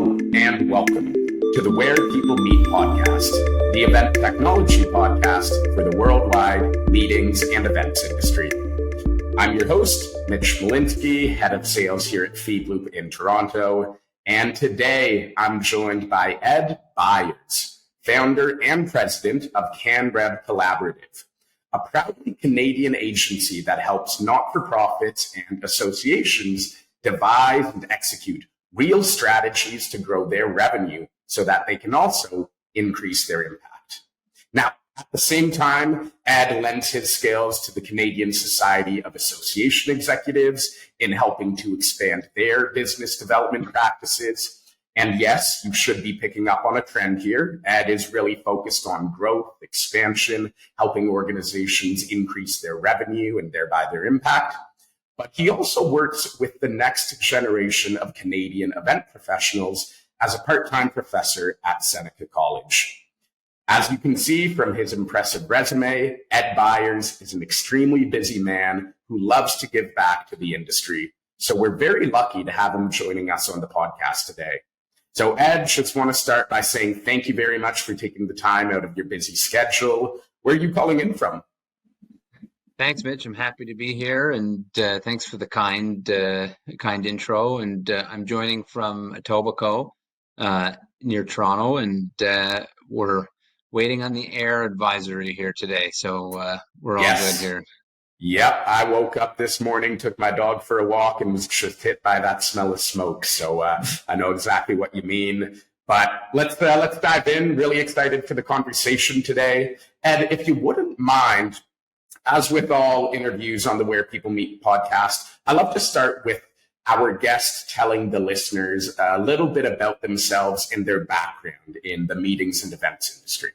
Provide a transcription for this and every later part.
Hello and welcome to the Where People Meet podcast, the event technology podcast for the worldwide meetings and events industry. I'm your host, Mitch Malinsky, head of sales here at Feedloop in Toronto. And today I'm joined by Ed Byers, founder and president of CANRev Collaborative, a proudly Canadian agency that helps not-for-profits and associations devise and execute real strategies to grow their revenue so that they can also increase their impact. Now, at the same time, Ed lends his skills to the Canadian Society of Association Executives in helping to expand their business development practices. And yes, you should be picking up on a trend here. Ed is really focused on growth, expansion, helping organizations increase their revenue and thereby their impact. But he also works with the next generation of Canadian event professionals as a part-time professor at Seneca College. As you can see from his impressive resume, Ed Byers is an extremely busy man who loves to give back to the industry. So we're very lucky to have him joining us on the podcast today. So Ed, just want to start by saying thank you very much for taking the time out of your busy schedule. Where are you calling in from? Thanks, Mitch. I'm happy to be here, and thanks for the kind intro. And I'm joining from Etobicoke, near Toronto, and we're waiting on the air advisory here today. So we're all good here. Yep, I woke up this morning, took my dog for a walk, and was just hit by that smell of smoke. So I know exactly what you mean. But let's dive in. Really excited for the conversation today. Ed, if you wouldn't mind, as with all interviews on the Where People Meet podcast, I love to start with our guests telling the listeners a little bit about themselves and their background in the meetings and events industry.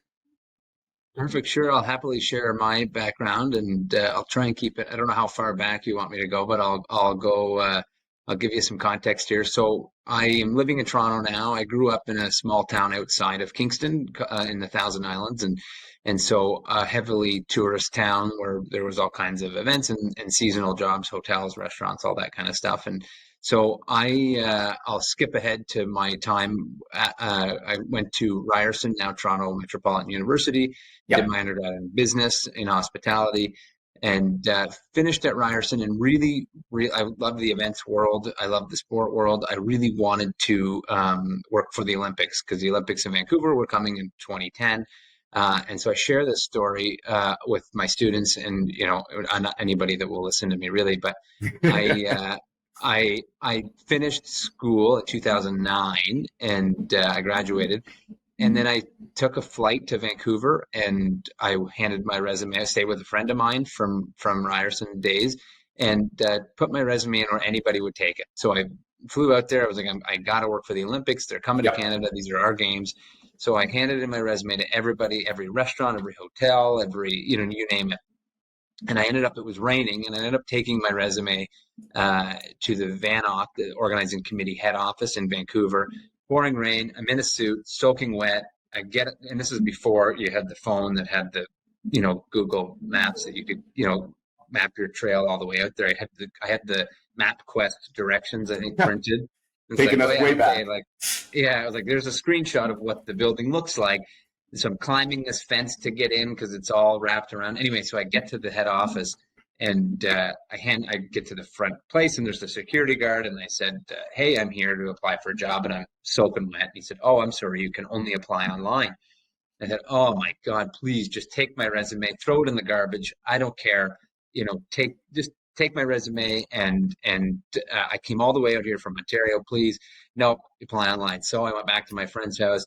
Perfect. Sure. I'll happily share my background, and I'll try and keep it. I don't know how far back you want me to go, but I'll go. I'll give you some context here. So I am living in Toronto now. I grew up in a small town outside of Kingston in the Thousand Islands, and so a heavily tourist town where there was all kinds of events and seasonal jobs, hotels, restaurants, all that kind of stuff. And so I'll skip ahead to my time. I went to Ryerson, now Toronto Metropolitan University, did my undergrad in business in hospitality, and finished at Ryerson. And really, I love the events world. I love the sport world. I really wanted to work for the Olympics because the Olympics in Vancouver were coming in 2010. And so I share this story with my students, and not anybody that will listen to me really, but I finished school in 2009, and I graduated, and then I took a flight to Vancouver, and I handed my resume. I stayed with a friend of mine from Ryerson days, and put my resume in where anybody would take it. So I flew out there. I was like, I got to work for the Olympics. They're coming to Canada. These are our games. So I handed in my resume to everybody, every restaurant, every hotel, you name it. And it was raining, and I ended up taking my resume to the VANOC, the organizing committee head office in Vancouver. Pouring rain, I'm in a suit, soaking wet. I get it, and this is before you had the phone that had the, Google Maps that you could, map your trail all the way out there. I had the MapQuest directions, I think, printed. Taking us way back. I was like, there's a screenshot of what the building looks like. So I'm climbing this fence to get in because it's all wrapped around. Anyway, so I get to the head office, and I get to the front place, and there's the security guard, and I said, hey, I'm here to apply for a job, and I'm soaking wet. And he said, oh, I'm sorry, you can only apply online. I said, oh my God, please just take my resume, throw it in the garbage. I don't care. Take my resume, and I came all the way out here from Ontario. Please, no, apply online. So I went back to my friend's house,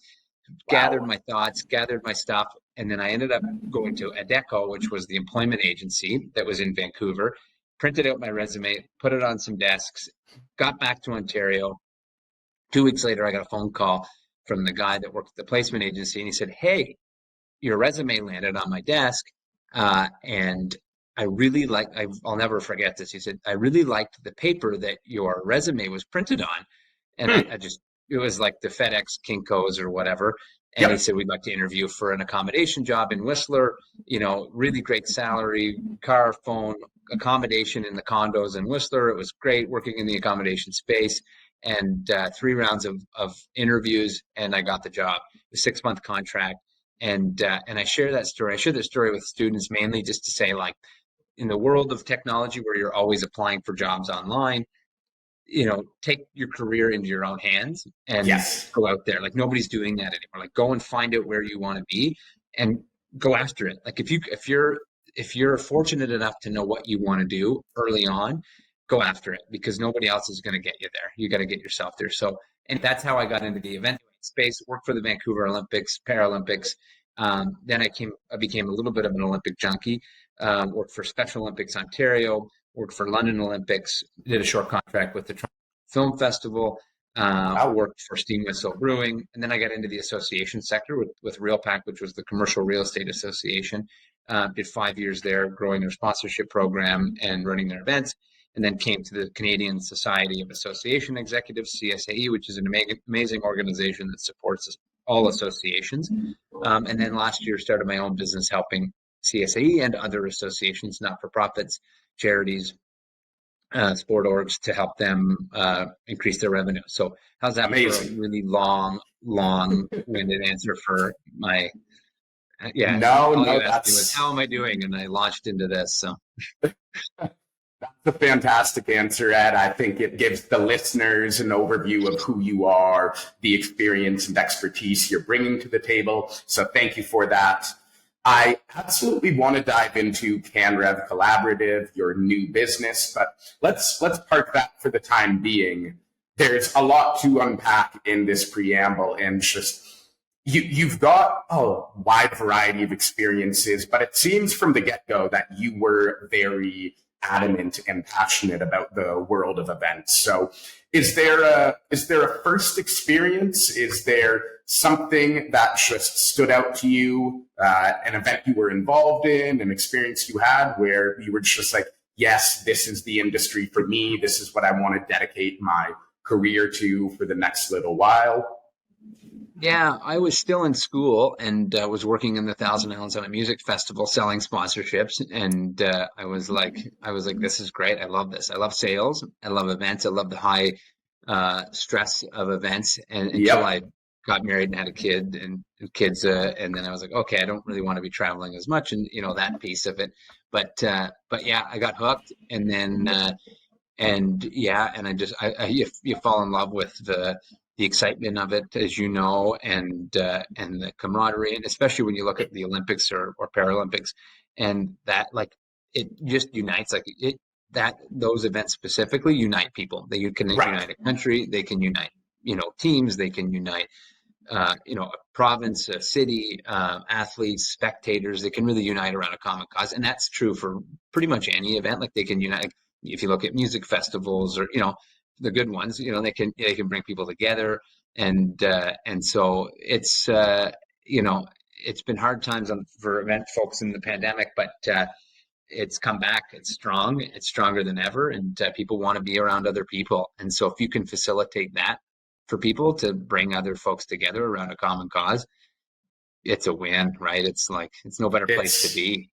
gathered my thoughts, gathered my stuff, and then I ended up going to Adecco, which was the employment agency that was in Vancouver, printed out my resume, put it on some desks, got back to Ontario. 2 weeks later, I got a phone call from the guy that worked at the placement agency, and he said, hey, your resume landed on my desk, and I'll never forget this. He said, I really liked the paper that your resume was printed on. And it was like the FedEx Kinko's or whatever. And he said, we'd like to interview for an accommodation job in Whistler, really great salary, car, phone, accommodation in the condos in Whistler. It was great working in the accommodation space. and 3 rounds of interviews, and I got the job. A 6-month contract, and I share that story. I share this story with students mainly just to say, like, in the world of technology where you're always applying for jobs online, take your career into your own hands and Yes. go out there. Like, nobody's doing that anymore. Like, go and find out where you want to be and go after it. Like, if you're fortunate enough to know what you want to do early on, go after it, because nobody else is going to get you there. You got to get yourself there. So, and that's how I got into the event space. Worked for the Vancouver Olympics, Paralympics. Then I became a little bit of an Olympic junkie. Worked for Special Olympics Ontario. Worked for London Olympics. Did a short contract with the Toronto Film Festival. Worked for Steam Whistle Brewing, and then I got into the association sector with RealPAC, which was the Commercial Real Estate Association. Did 5 years there, growing their sponsorship program and running their events, and then came to the Canadian Society of Association Executives, CSAE, which is an amazing organization that supports all associations. And then last year started my own business helping CSAE and other associations, not-for-profits, charities, sport orgs, to help them increase their revenue. So how's that Amazing. for a really long-winded answer for my, No, was, how am I doing? And I launched into this. So that's a fantastic answer, Ed. I think it gives the listeners an overview of who you are, the experience and expertise you're bringing to the table. So thank you for that. I absolutely want to dive into CANRev Collaborative, your new business, but let's park that for the time being. There's a lot to unpack in this preamble, and just you've got a wide variety of experiences, but it seems from the get-go that you were very adamant and passionate about the world of events. So is there a first experience? Is there something that just stood out to you, an event you were involved in, an experience you had where you were just like, yes, this is the industry for me. This is what I want to dedicate my career to for the next little while? Yeah, I was still in school and was working in the Thousand Islands on a music festival selling sponsorships. And I was like, this is great. I love this. I love sales. I love events. I love the high stress of events. And until I got married and had a kid and kids. And then I was like, okay, I don't really want to be traveling as much, and that piece of it. But yeah, I got hooked, and then and you fall in love with the excitement of it, as you know, and the camaraderie, and especially when you look at the Olympics or Paralympics, and that, like, it just unites, like those events specifically unite people. They can unite a country, they can unite, teams, they can unite, a province, a city, athletes, spectators. They can really unite around a common cause, and that's true for pretty much any event. Like, they can unite. Like, if you look at music festivals or the good ones, they can bring people together, and so it's it's been hard times for event folks in the pandemic, but it's come back. It's strong. It's stronger than ever, and people want to be around other people. And so if you can facilitate that for people to bring other folks together around a common cause, it's a win, right? It's like, it's no better place to be.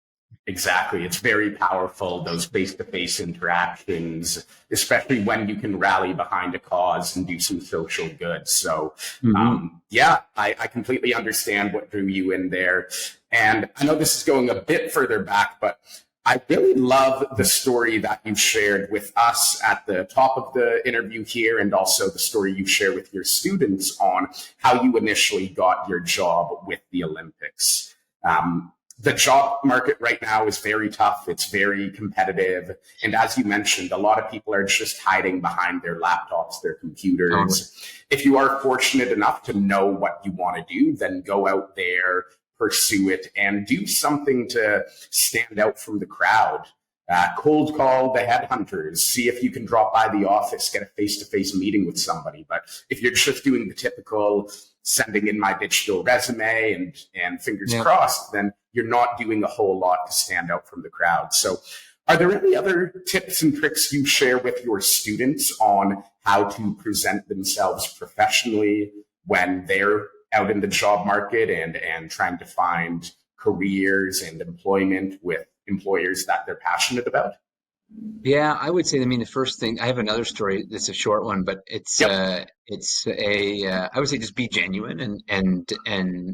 Exactly. It's very powerful, those face-to-face interactions, especially when you can rally behind a cause and do some social good. So, I completely understand what drew you in there. And I know this is going a bit further back, but I really love the story that you shared with us at the top of the interview here, and also the story you share with your students on how you initially got your job with the Olympics. The job market right now is very tough. It's very competitive. And as you mentioned, a lot of people are just hiding behind their laptops, their computers. If you are fortunate enough to know what you want to do, then go out there, pursue it, and do something to stand out from the crowd. Cold call the headhunters, see if you can drop by the office, get a face-to-face meeting with somebody. But if you're just doing the typical sending in my digital resume and fingers crossed, then you're not doing a whole lot to stand out from the crowd. So are there any other tips and tricks you share with your students on how to present themselves professionally when they're out in the job market and trying to find careers and employment with employers that they're passionate about? Yeah, I would say, I mean, the first thing, I have another story that's a short one, but Yep. I would say just be genuine, and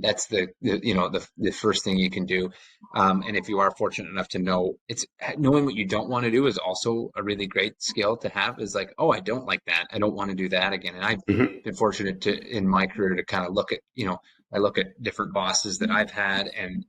that's the first thing you can do. And if you are fortunate enough to know, it's knowing what you don't want to do is also a really great skill to have, is like, oh, I don't like that. I don't want to do that again. And I've Hmm. been fortunate to, in my career, to kind of look at, I look at different bosses that I've had and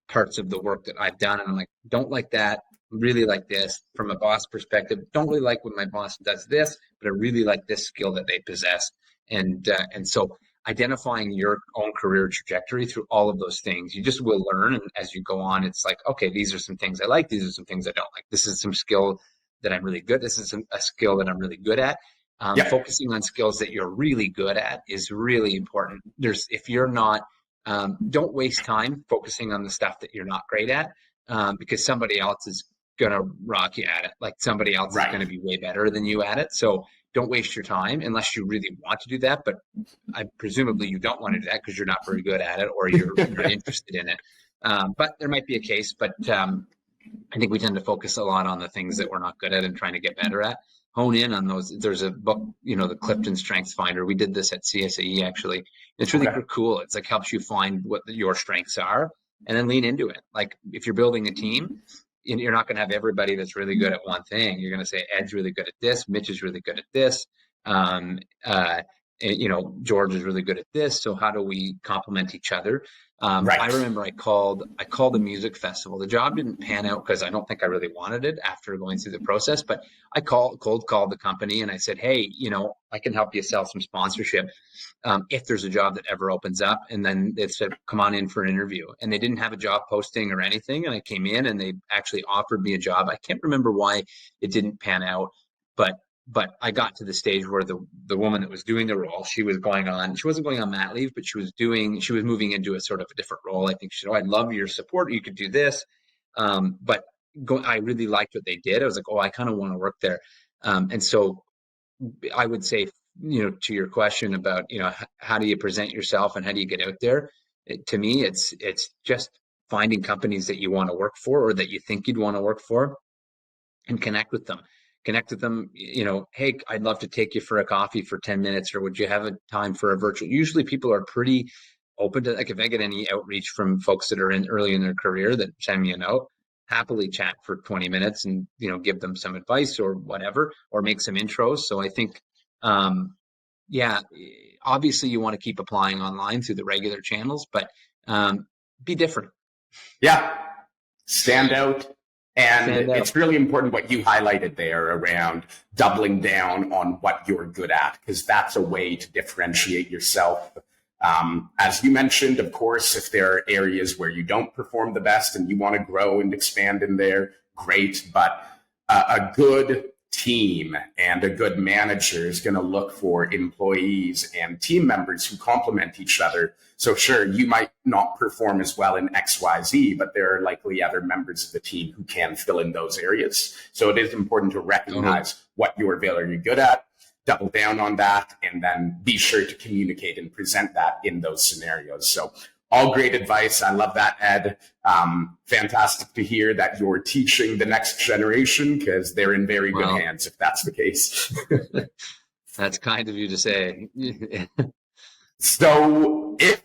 parts of the work that I've done, and I'm like, don't like that, really like this. From a boss perspective, don't really like when my boss does this, but I really like this skill that they possess. And so identifying your own career trajectory through all of those things, you just will learn. And as you go on, it's like, okay, these are some things I like, these are some things I don't like. This is some skill that I'm really good. This is a skill that I'm really good at. Yep. Focusing on skills that you're really good at is really important. If you're not, don't waste time focusing on the stuff that you're not great at, because somebody else is going to rock you at it. Like somebody else is going Right. to be way better than you at it. So don't waste your time unless you really want to do that. But presumably you don't want to do that because you're not very good at it, or you're not interested in it. But there might be a case. But I think we tend to focus a lot on the things that we're not good at and trying to get better at. Hone in on those. There's a book, the Clifton Strengths Finder. We did this at CSAE actually. It's really Okay. cool. It's like helps you find what your strengths are and then lean into it. Like if you're building a team, you're not going to have everybody that's really good at one thing. You're going to say Ed's really good at this, Mitch is really good at this, um, uh, George is really good at this. So how do we complement each other? I Right. remember I called a music festival. The job didn't pan out because I don't think I really wanted it after going through the process. But I cold called the company and I said, hey, I can help you sell some sponsorship if there's a job that ever opens up. And then they said, come on in for an interview. And they didn't have a job posting or anything. And I came in and they actually offered me a job. I can't remember why it didn't pan out, but I got to the stage where the woman that was doing the role, she wasn't going on mat leave, but she was moving into a sort of a different role. I think she said, oh, I'd love your support. You could do this. But I really liked what they did. I was like, oh, I kind of want to work there. And so I would say, to your question about, how do you present yourself and how do you get out there? To me, it's just finding companies that you want to work for or that you think you'd want to work for and connect with them. Hey, I'd love to take you for a coffee for 10 minutes, or would you have a time for a virtual? Usually people are pretty open to, like, if I get any outreach from folks that are in early in their career that send me a note, happily chat for 20 minutes and, give them some advice or whatever, or make some intros. So I think, yeah, obviously you want to keep applying online through the regular channels, but be different, Yeah. Stand out. And stand out. it's really important what you highlighted there around doubling down on what you're good at, because that's a way to differentiate yourself. As you mentioned, of course, if there are areas where you don't perform the best and you want to grow and expand in there, great. But a good team and a good manager is going to look for employees and team members who complement each other. So sure, you might not perform as well in XYZ, but there are likely other members of the team who can fill in those areas. So it is important to Totally. recognize what you're very good at, double down on that, and then be sure to communicate and present that in those scenarios. So all great advice. I love that, Ed. Fantastic to hear that you're teaching the next generation, because they're in very good Well, hands if that's the case. that's kind of you to say. So if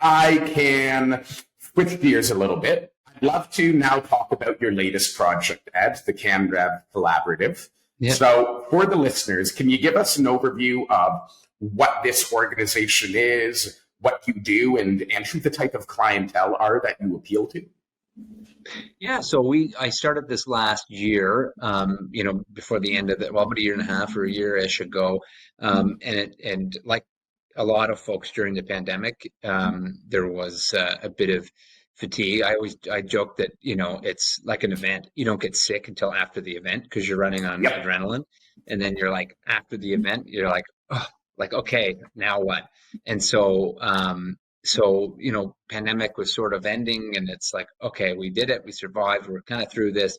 I can switch gears a little bit, I'd love to now talk about your latest project, Ed, the CANRev Collaborative. Yeah. So for the listeners, can you give us an overview of what this organization is, what you do, and who the type of clientele are that you appeal to? Yeah, so I started this last year, before the end of it, well, about a year and a half or a year-ish ago. And like a lot of folks during the pandemic, there was a bit of fatigue. I joke that, it's like an event. You don't get sick until after the event because you're running on Yep. adrenaline. And then you're like, after the event, you're like, oh, like, okay, now what? And so, pandemic was sort of ending and it's like, okay, we did it. We survived. We're kind of through this.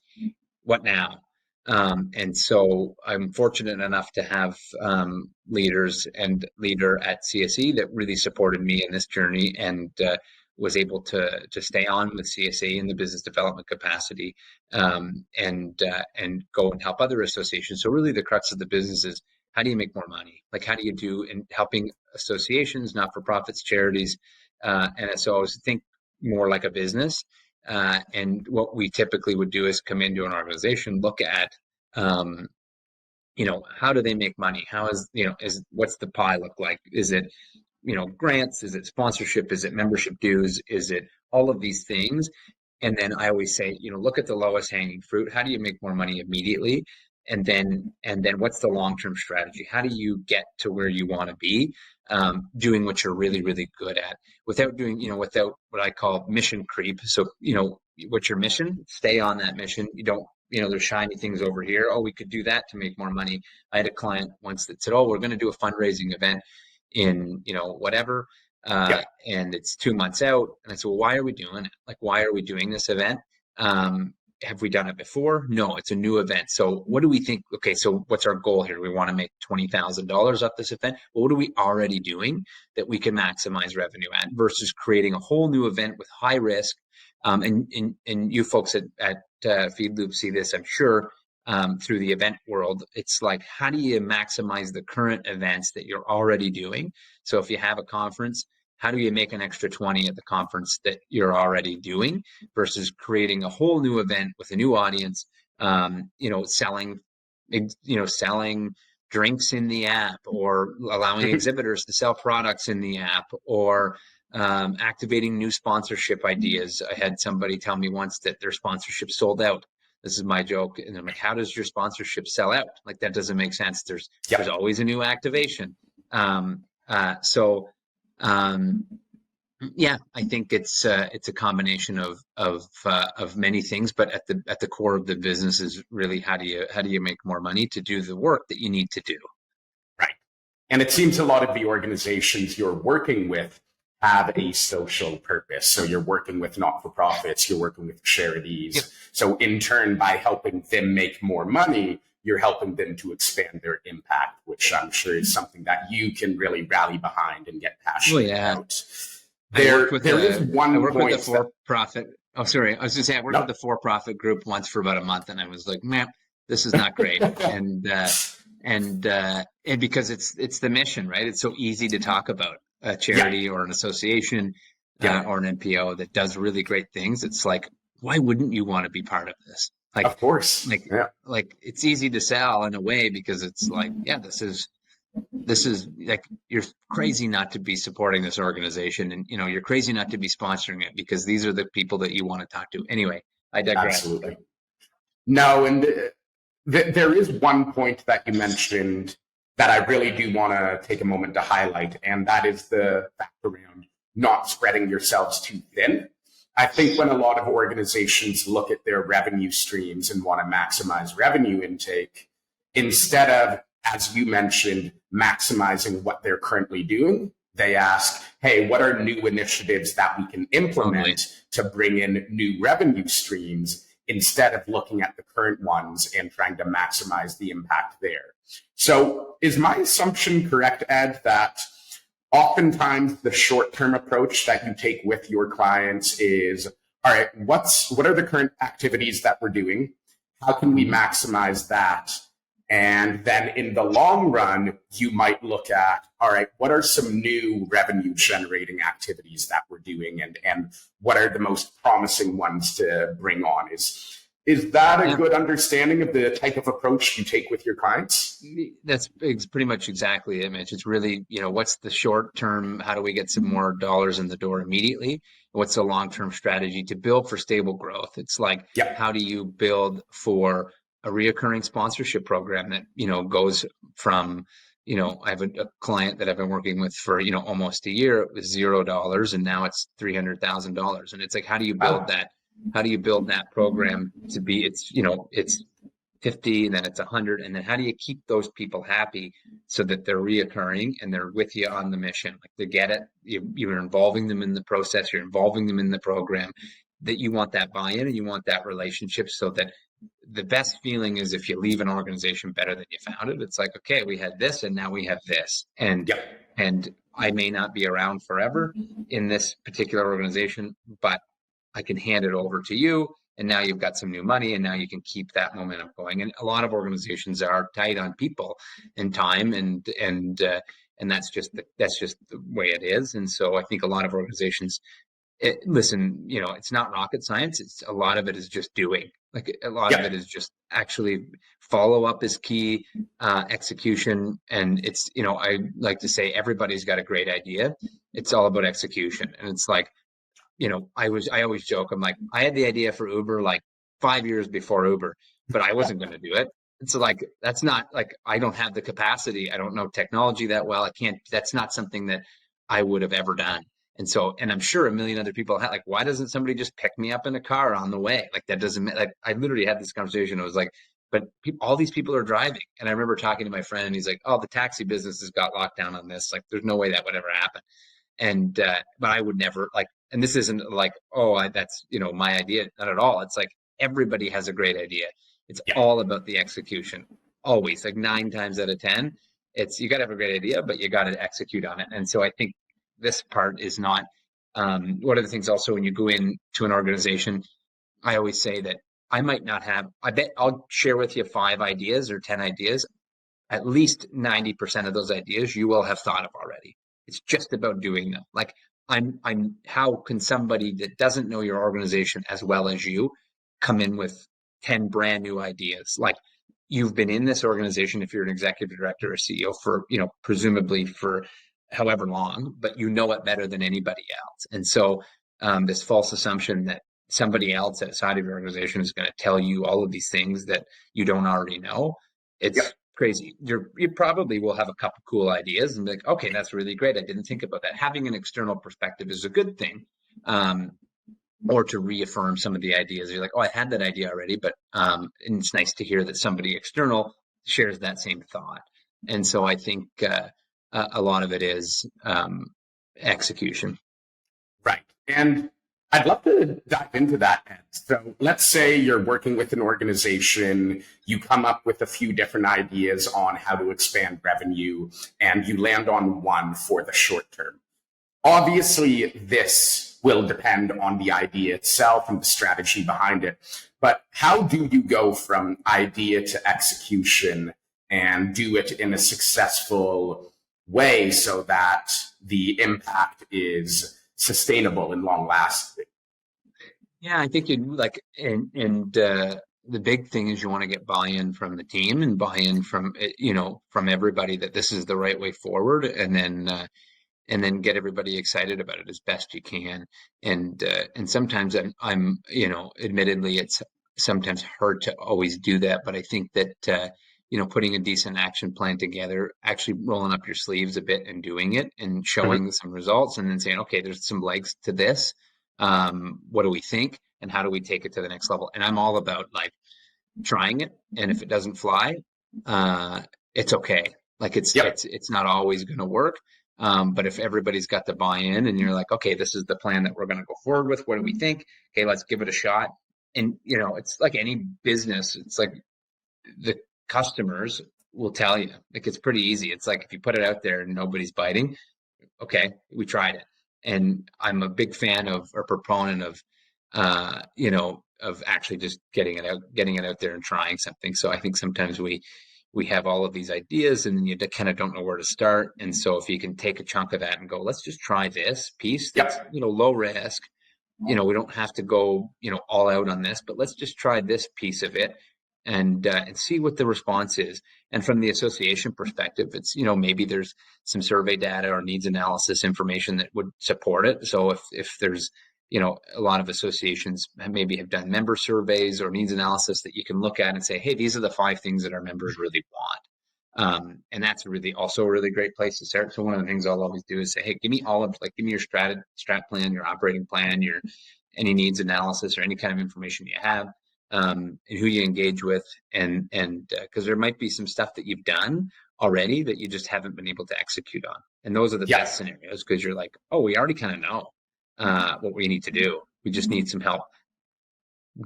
What now? And so I'm fortunate enough to have leader at CSE that really supported me in this journey. And was able to stay on with CSAE in the business development capacity, and go and help other associations. So really the crux of the business is, how do you make more money? Like, how do you do in helping associations, not-for-profits, charities? And so I always think more like a business. And what we typically would do is come into an organization, look at, how do they make money? How is, what's the pie look like? Is it, grants? Is it sponsorship? Is it membership dues? Is it all of these things? And then I always say, look at the lowest hanging fruit. How do you make more money immediately? And then what's the long-term strategy? How do you get to where you want to be, doing what you're really, really good at, without doing, without what I call mission creep. So, what's your mission? Stay on that mission. You don't, there's shiny things over here. Oh, we could do that to make more money. I had a client once that said, oh, we're going to do a fundraising event in, whatever. And it's 2 months out. And I said, well, why are we doing it? Like, why are we doing this event? Have we done it before? No, it's a new event. So what do we think? Okay, so what's our goal here? We want to make $20,000 off this event. Well, what are we already doing that we can maximize revenue at, versus creating a whole new event with high risk? And you folks at Feedloop see this, I'm sure, through the event world. It's like, how do you maximize the current events that you're already doing? So if you have a conference, how do you make an extra 20 at the conference that you're already doing, versus creating a whole new event with a new audience, selling drinks in the app, or allowing exhibitors to sell products in the app, or activating new sponsorship ideas. I had somebody tell me once that their sponsorship sold out. This is my joke. And I'm like, how does your sponsorship sell out? Like, that doesn't make sense. There's always a new activation. I think it's a combination of many things, but at the core of the business is really, how do you make more money to do the work that you need to do? Right. And it seems a lot of the organizations you're working with have a social purpose. So you're working with not-for-profits, you're working with charities. Yep. So in turn, by helping them make more money, you're helping them to expand their impact, which I'm sure is something that you can really rally behind and get passionate about. I work with the for-profit. Oh, sorry. I was going to say, I worked with the for-profit group once for about a month, and I was like, man, this is not great. and because it's the mission, right? It's so easy to talk about a charity or an association or an NPO that does really great things. It's like, why wouldn't you want to be part of this? Like, of course. Like it's easy to sell in a way, because it's like, this is like, you're crazy not to be supporting this organization, and you're crazy not to be sponsoring it, because these are the people that you want to talk to. Anyway, I digress. Absolutely. No, and there is one point that you mentioned that I really do want to take a moment to highlight, and that is the fact around not spreading yourselves too thin. I think when a lot of organizations look at their revenue streams and want to maximize revenue intake, instead of, as you mentioned, maximizing what they're currently doing, they ask, hey, what are new initiatives that we can implement to bring in new revenue streams, instead of looking at the current ones and trying to maximize the impact there. So is my assumption correct, Ed, that oftentimes the short-term approach that you take with your clients is, all right, what are the current activities that we're doing? How can we maximize that? And then in the long run, you might look at, all right, what are some new revenue generating activities that we're doing, and what are the most promising ones to bring on? Is that a good understanding of the type of approach you take with your clients? That's pretty much exactly it, Mitch. It's really, what's the short term? How do we get some more dollars in the door immediately? What's the long-term strategy to build for stable growth? It's like, how do you build for a reoccurring sponsorship program that, goes from, I have a client that I've been working with for, almost a year. It was $0 and now it's $300,000. And it's like, how do you build that? How do you build that program to be, it's 50, and then it's 100. And then how do you keep those people happy so that they're reoccurring and they're with you on the mission? Like, they get it. You're involving them in the process. You're involving them in the program, that you want that buy-in and you want that relationship, so that the best feeling is if you leave an organization better than you found it. It's like, okay, we had this and now we have this. And I may not be around forever in this particular organization, but I can hand it over to you. And now you've got some new money, and now you can keep that momentum going. And a lot of organizations are tight on people and time, and that's just the way it is. And so I think a lot of organizations, listen, it's not rocket science. It's a lot of it is just doing. Like a lot of it is just actually follow up is key, execution. And it's, I like to say everybody's got a great idea. It's all about execution. And it's like, I always joke, I'm like, I had the idea for Uber like 5 years before Uber, but I wasn't going to do it. And so like, that's not like, I don't have the capacity. I don't know technology that well. That's not something that I would have ever done. And so, and I'm sure a million other people like, why doesn't somebody just pick me up in a car on the way? Like that doesn't, like, I literally had this conversation. I was like, but all these people are driving. And I remember talking to my friend, and he's like, oh, the taxi business has got locked down on this. Like, there's no way that would ever happen. And, but I would never like, and this isn't like, that's, my idea. Not at all. It's like, everybody has a great idea. It's all about the execution. Always, like 9 times out of 10, you got to have a great idea, but you got to execute on it. And so I think this part is not, one of the things also when you go into an organization, I always say that I bet I'll share with you 5 ideas or 10 ideas. At least 90% of those ideas you will have thought of already. It's just about doing them. Like how can somebody that doesn't know your organization as well as you come in with 10 brand new ideas? Like, you've been in this organization, if you're an executive director or CEO for, presumably for however long, but you know it better than anybody else. And so this false assumption that somebody else outside of your organization is going to tell you all of these things that you don't already know, it's crazy. You probably will have a couple cool ideas and be like, okay, that's really great. I didn't think about that. Having an external perspective is a good thing. Or to reaffirm some of the ideas. You're like, oh, I had that idea already, but and it's nice to hear that somebody external shares that same thought. And so I think a lot of it is execution. Right. And I'd love to dive into that, Ed. So let's say you're working with an organization, you come up with a few different ideas on how to expand revenue, and you land on one for the short term. Obviously, this will depend on the idea itself and the strategy behind it. But how do you go from idea to execution and do it in a successful way so that the impact is sustainable and long lasting? Yeah, I think the big thing is you want to get buy-in from the team and buy-in from everybody that this is the right way forward, and then get everybody excited about it as best you can. And sometimes I'm admittedly it's sometimes hard to always do that, but I think that putting a decent action plan together, actually rolling up your sleeves a bit and doing it and showing some results, and then saying, okay, there's some legs to this. What do we think, and how do we take it to the next level? And I'm all about like trying it, and if it doesn't fly, it's okay. Like it's not always going to work. But if everybody's got the buy-in and you're like, okay, this is the plan that we're going to go forward with. What do we think? Okay, let's give it a shot. And, it's like any business. It's like the customers will tell you, like, it's pretty easy. It's like, if you put it out there and nobody's biting, okay, we tried it. And I'm a big fan of, or proponent of, of actually just getting it out there and trying something. So I think sometimes we have all of these ideas and then you kind of don't know where to start. And so if you can take a chunk of that and go, let's just try this piece that's, low risk, we don't have to go, all out on this, but let's just try this piece of it and see what the response is. And from the association perspective, it's, maybe there's some survey data or needs analysis information that would support it. So if there's, a lot of associations maybe have done member surveys or needs analysis that you can look at and say, hey, these are the 5 things that our members really want. And that's really also a really great place to start. So one of the things I'll always do is say, hey, give me your strat plan, your operating plan, any needs analysis or any kind of information you have, and who you engage with. And because there might be some stuff that you've done already that you just haven't been able to execute on. And those are the best scenarios, because you're like, oh, we already kind of know what we need to do. We just need some help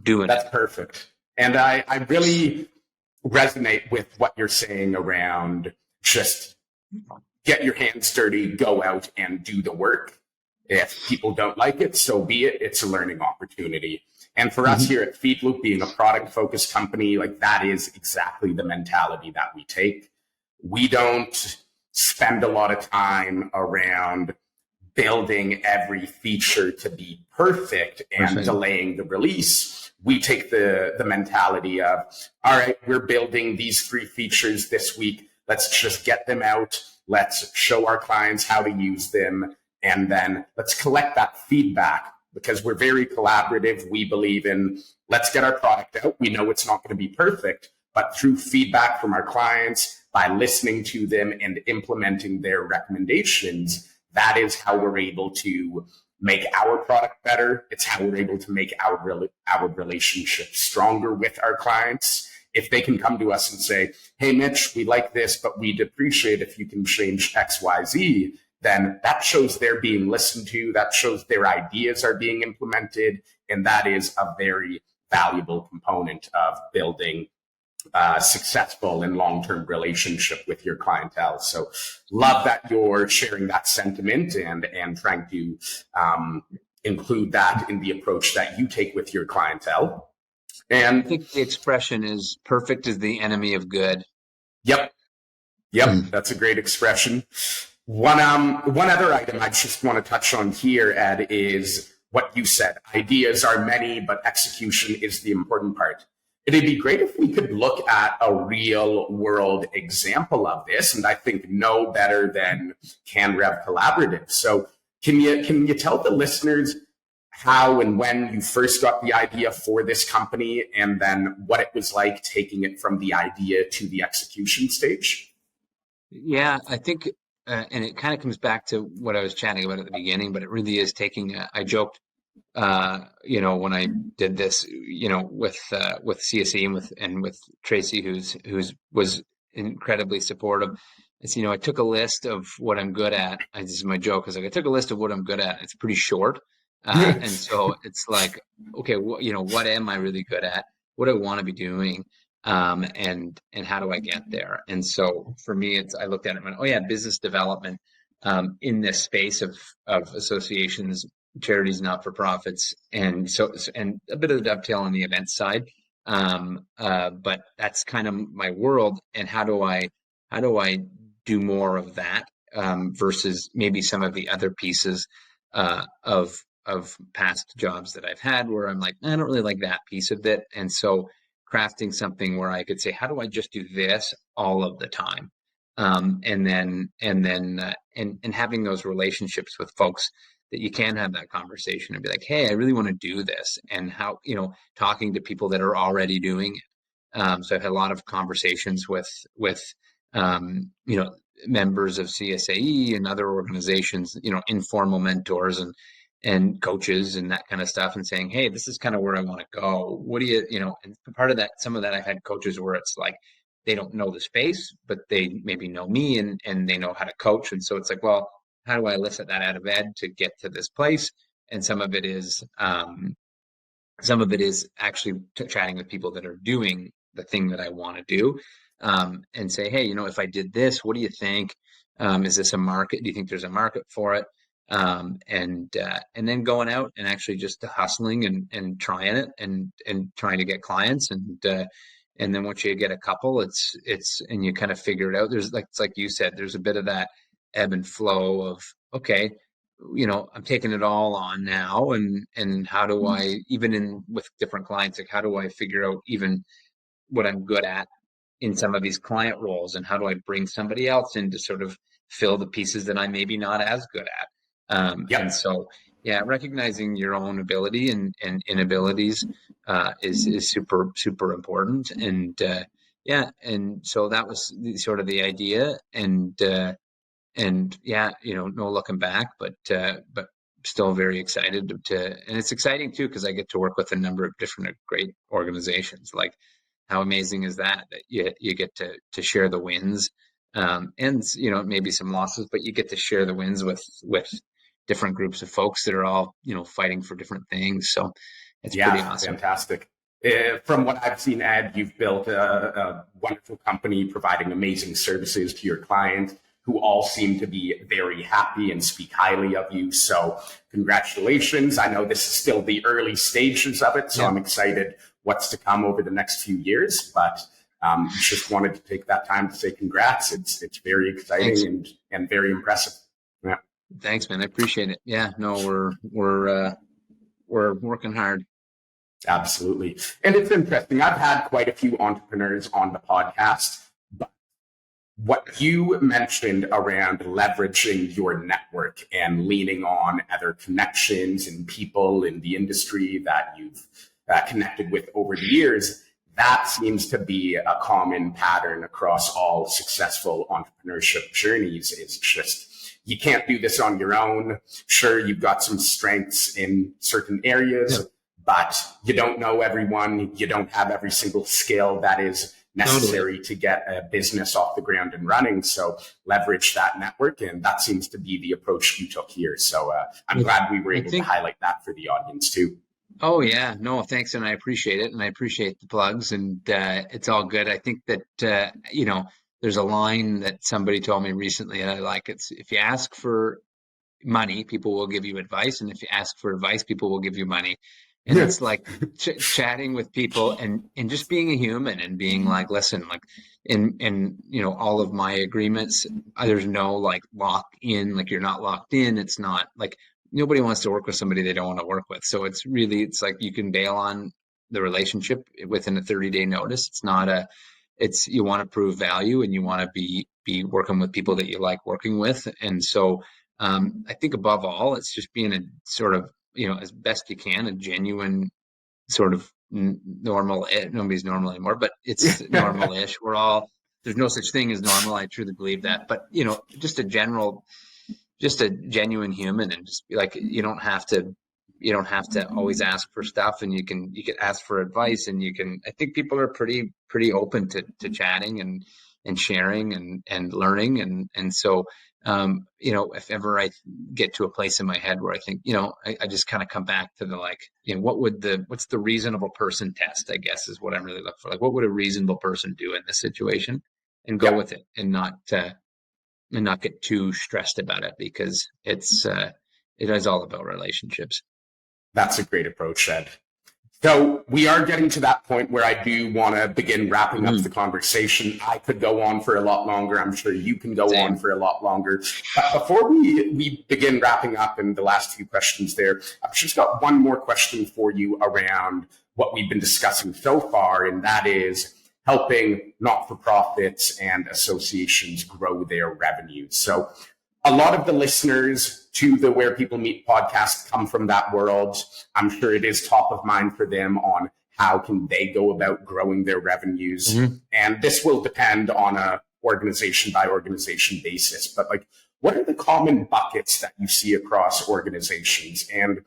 doing That's perfect. And I really resonate with what you're saying around just get your hands dirty, go out and do the work. If people don't like it, so be it. It's a learning opportunity. And for us here at Feedloop, being a product-focused company, like that is exactly the mentality that we take. We don't spend a lot of time around building every feature to be perfect and delaying the release. We take the mentality of, all right, we're building these 3 features this week. Let's just get them out. Let's show our clients how to use them. And then let's collect that feedback, because we're very collaborative. We believe in, let's get our product out. We know it's not going to be perfect, but through feedback from our clients, by listening to them and implementing their recommendations, that is how we're able to make our product better. It's how we're able to make our relationship stronger with our clients. If they can come to us and say, hey, Mitch, we like this, but we'd appreciate if you can change X, Y, Z, then that shows they're being listened to. That shows their ideas are being implemented. And that is a very valuable component of building a successful and long-term relationship with your clientele. So love that you're sharing that sentiment and trying to include that in the approach that you take with your clientele. And I think the expression is perfect is the enemy of good. Yep. That's a great expression. One other item I just want to touch on here, Ed, is what you said. Ideas are many, but execution is the important part. It'd be great if we could look at a real world example of this, and I think no better than CANRev Collaborative. So can you tell the listeners how and when you first got the idea for this company, and then what it was like taking it from the idea to the execution stage? Yeah, I think, and it kind of comes back to what I was chatting about at the beginning, but it really is taking, I joked, when I did this, with CSAE and with Tracy, who's was incredibly supportive. It's, I took a list of what I'm good at. This is my joke. I took a list of what I'm good at. It's pretty short. And so it's like, okay, what am I really good at? What do I want to be doing? And how do I get there? And so for me, I looked at it and went, oh yeah, business development, in this space of associations, charities, not-for-profits, and a bit of the dovetail on the event side. But that's kind of my world. And how do I do more of that, versus maybe some of the other pieces, of past jobs that I've had where I'm like, I don't really like that piece of it. And so crafting something where I could say, how do I just do this all of the time? And then having those relationships with folks that you can have that conversation and be like, hey, I really want to do this. And how, talking to people that are already doing it. So I've had a lot of conversations with members of CSAE and other organizations, informal mentors and coaches and that kind of stuff, and saying, hey, this is kind of where I want to go. What do you, and part of that, some of that I've had coaches where it's like, they don't know the space, but they maybe know me and they know how to coach. And so it's like, well, how do I elicit that out of Ed to get to this place? And some of it is actually chatting with people that are doing the thing that I want to do, and say, hey, if I did this, what do you think? Is this a market? Do you think there's a market for it? And then going out and actually just hustling and trying it and trying to get clients. And then once you get a couple, it's and you kind of figure it out. It's like you said, there's a bit of that ebb and flow of, okay, I'm taking it all on now. And how do I, even with different clients, like how do I figure out even what I'm good at in some of these client roles, and how do I bring somebody else in to sort of fill the pieces that I'm maybe not as good at? And so, yeah, recognizing your own ability and inabilities is super, super important. And and so that was sort of the idea. And yeah, no looking back, but still very excited and it's exciting too, because I get to work with a number of different great organizations. Like, how amazing is that you get to share the wins, and maybe some losses, but you get to share the wins with different groups of folks that are all, fighting for different things. So it's pretty awesome. Fantastic. From what I've seen, Ed, you've built a wonderful company providing amazing services to your client, who all seem to be very happy and speak highly of you. So congratulations. I know this is still the early stages of it, so I'm excited what's to come over the next few years, but just wanted to take that time to say congrats. It's very exciting and very impressive. Yeah. Thanks, man. I appreciate it. Yeah, no, we're working hard. Absolutely. And it's interesting. I've had quite a few entrepreneurs on the podcast, but what you mentioned around leveraging your network and leaning on other connections and people in the industry that you've connected with over the years, that seems to be a common pattern across all successful entrepreneurship journeys. Is just, you can't do this on your own. Sure, you've got some strengths in certain areas, but you don't know everyone. You don't have every single skill that is necessary to get a business off the ground and running. So leverage that network. And that seems to be the approach you took here. So I'm glad we were able to highlight that for the audience too. Oh, yeah. No, thanks. And I appreciate it. And I appreciate the plugs, and it's all good. I think that, there's a line that somebody told me recently, and I like it. If you ask for money, people will give you advice. And if you ask for advice, people will give you money. And it's like chatting with people and just being a human and being like, listen, like in all of my agreements, there's no like lock in, like you're not locked in. It's not like nobody wants to work with somebody they don't want to work with. So it's like you can bail on the relationship within a 30-day notice. You want to prove value and you want to be working with people that you like working with. And so I think above all, it's just being a sort of, as best you can, a genuine sort of normal. Nobody's normal anymore, but it's normal-ish. There's no such thing as normal. I truly believe that. But, just a genuine human, and just be like, you don't have to always ask for stuff, and you can ask for advice, and I think people are pretty open to chatting and sharing and learning. And so, if ever I get to a place in my head where I think, I just kind of come back to the, like, what's the reasonable person test, I guess, is what I'm really looking for. Like, what would a reasonable person do in this situation, and go with it, and not get too stressed about it, because it is all about relationships. That's a great approach, Ed. So we are getting to that point where I do want to begin wrapping up the conversation. I could go on for a lot longer. I'm sure you can go on for a lot longer. But before we begin wrapping up in the last few questions there, I've just got one more question for you around what we've been discussing so far, and that is helping not-for-profits and associations grow their revenues. So a lot of the listeners to the Where People Meet podcast come from that world. I'm sure it is top of mind for them on how can they go about growing their revenues. And this will depend on a organization by organization basis. But like, what are the common buckets that you see across organizations, and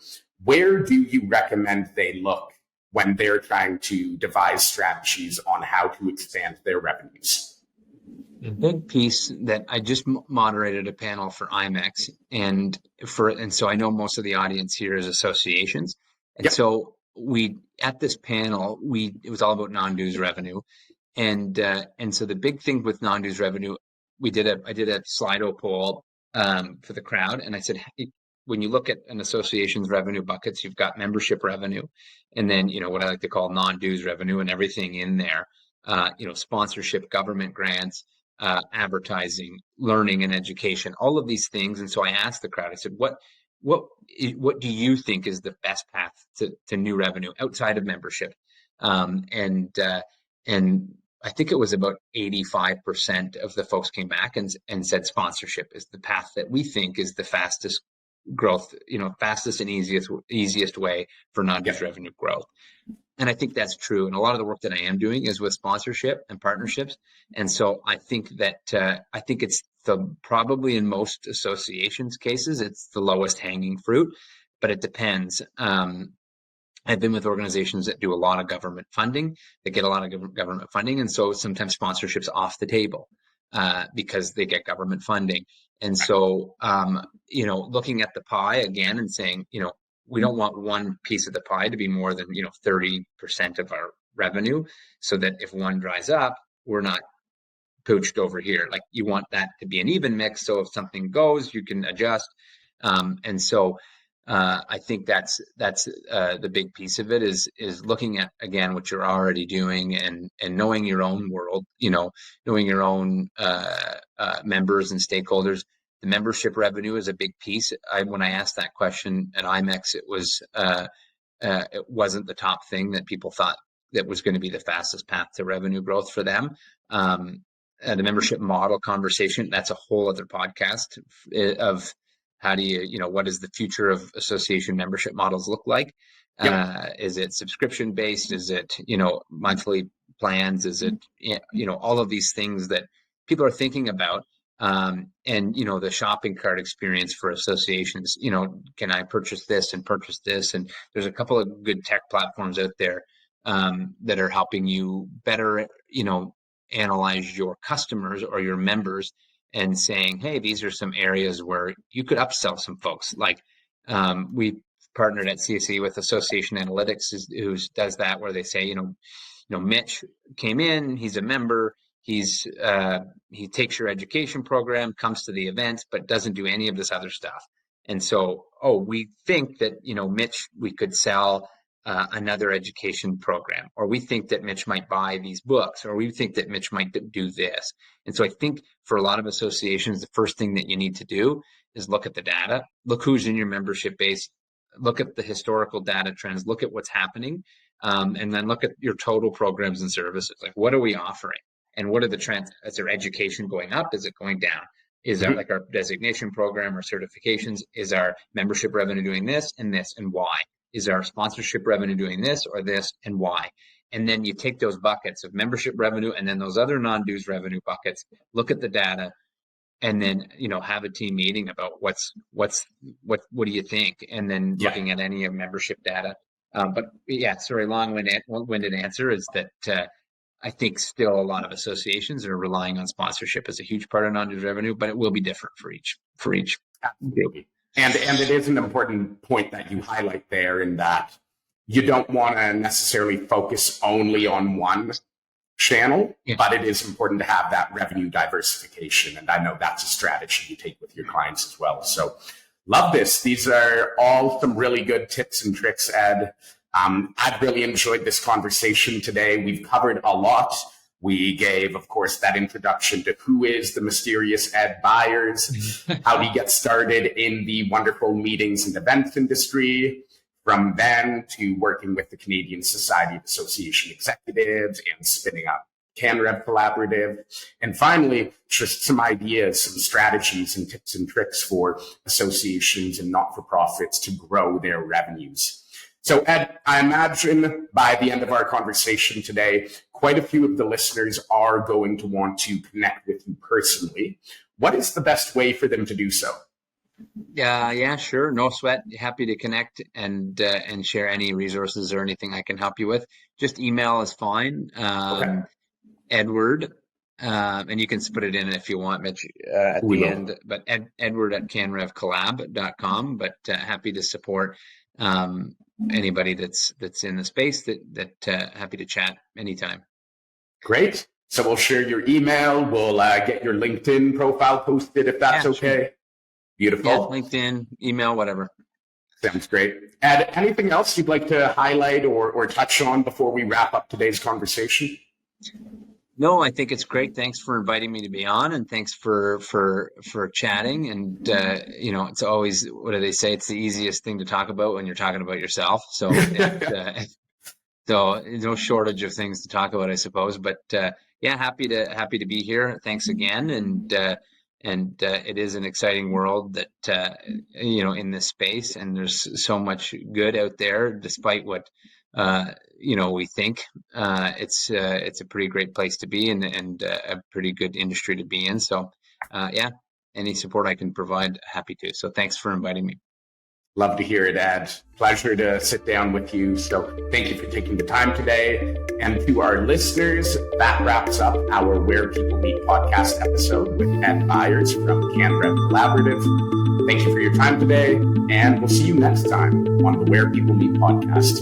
where do you recommend they look when they're trying to devise strategies on how to expand their revenues? The big piece that I just moderated a panel for IMEX, and so I know most of the audience here is associations. And so at this panel, it was all about non-dues revenue. And so the big thing with non-dues revenue, I did a Slido poll for the crowd. And I said, when you look at an association's revenue buckets, you've got membership revenue, and then, what I like to call non-dues revenue, and everything in there, sponsorship, government grants, advertising, learning and education, all of these things. And so I asked the crowd, I said, what do you think is the best path to new revenue outside of membership? And I think it was about 85% of the folks came back and said sponsorship is the path that we think is the fastest growth, fastest and easiest way for non-dues revenue growth. And I think that's true. And a lot of the work that I am doing is with sponsorship and partnerships. And so I think that it's probably in most associations cases, it's the lowest hanging fruit, but it depends. I've been with organizations that do a lot of government funding, that get a lot of government funding. And so sometimes sponsorship's off the table because they get government funding. And so, looking at the pie again and saying, we don't want one piece of the pie to be more than, 30% of our revenue, so that if one dries up, we're not pooched over here. Like you want that to be an even mix. So if something goes, you can adjust. And so I think that's the big piece of it is looking at, again, what you're already doing and knowing your own world, knowing your own members and stakeholders. The membership revenue is a big piece. When I asked that question at IMEX, it wasn't the top thing that people thought that was going to be the fastest path to revenue growth for them. The membership model conversation, that's a whole other podcast of how do you, what does the future of association membership models look like? Yep. Is it subscription based? Is it, monthly plans? Is it, all of these things that people are thinking about. And, the shopping cart experience for associations, can I purchase this and purchase this? And there's a couple of good tech platforms out there that are helping you better, analyze your customers or your members and saying, hey, these are some areas where you could upsell some folks. Like we partnered at CSAE with Association Analytics, who does that, where they say, Mitch came in, he's a member. He takes your education program, comes to the events, but doesn't do any of this other stuff. And so, we think that, Mitch, we could sell another education program, or we think that Mitch might buy these books, or we think that Mitch might do this. And so I think for a lot of associations, the first thing that you need to do is look at the data, look who's in your membership base, look at the historical data trends, look at what's happening, and then look at your total programs and services. Like, what are we offering? And what are the trends? Is there education going up? Is it going down? Is that like our designation program or certifications? Is our membership revenue doing this, and why? Is our sponsorship revenue doing this or this, and why? And then you take those buckets of membership revenue and then those other non-dues revenue buckets, look at the data, and then, have a team meeting about what do you think? And then looking at any of membership data. But yeah, sorry, long-winded answer is that, I think still a lot of associations are relying on sponsorship as a huge part of non-dues revenue, but it will be different for each Absolutely. And it is an important point that you highlight there, in that you don't want to necessarily focus only on one channel, but it is important to have that revenue diversification. And I know that's a strategy you take with your clients as well. So love this. These are all some really good tips and tricks, Ed. I've really enjoyed this conversation today. We've covered a lot. We gave, of course, that introduction to who is the mysterious Ed Byers, how he gets started in the wonderful meetings and events industry, from then to working with the Canadian Society of Association Executives and spinning up CANRev Collaborative. And finally, just some ideas, some strategies and tips and tricks for associations and not-for-profits to grow their revenues. So, Ed, I imagine by the end of our conversation today, quite a few of the listeners are going to want to connect with you personally. What is the best way for them to do so? Yeah, sure. No sweat. Happy to connect and share any resources or anything I can help you with. Just email is fine. Okay. Edward, and you can put it in if you want, Mitch, at the end. But Edward at CANRevCollab.com. But happy to support anybody that's in the space that happy to chat anytime. Great. So we'll share your email. We'll get your LinkedIn profile posted if that's okay. Sure. Beautiful. Yeah, LinkedIn, email, whatever. Sounds great. Ed, anything else you'd like to highlight or touch on before we wrap up today's conversation? No, I think it's great. Thanks for inviting me to be on, and thanks for chatting. And it's always, what do they say? It's the easiest thing to talk about when you're talking about yourself. So, so no shortage of things to talk about, I suppose. But happy to be here. Thanks again, and it is an exciting world that in this space, and there's so much good out there, despite what we think. It's a pretty great place to be, and a pretty good industry to be in. So any support I can provide, happy to. So thanks for inviting me. Love to hear it, Ed. Pleasure to sit down with you. So thank you for taking the time today. And to our listeners, that wraps up our Where People Meet podcast episode with Ed Byers from CANRev Collaborative. Thank you for your time today, and we'll see you next time on the Where People Meet podcast.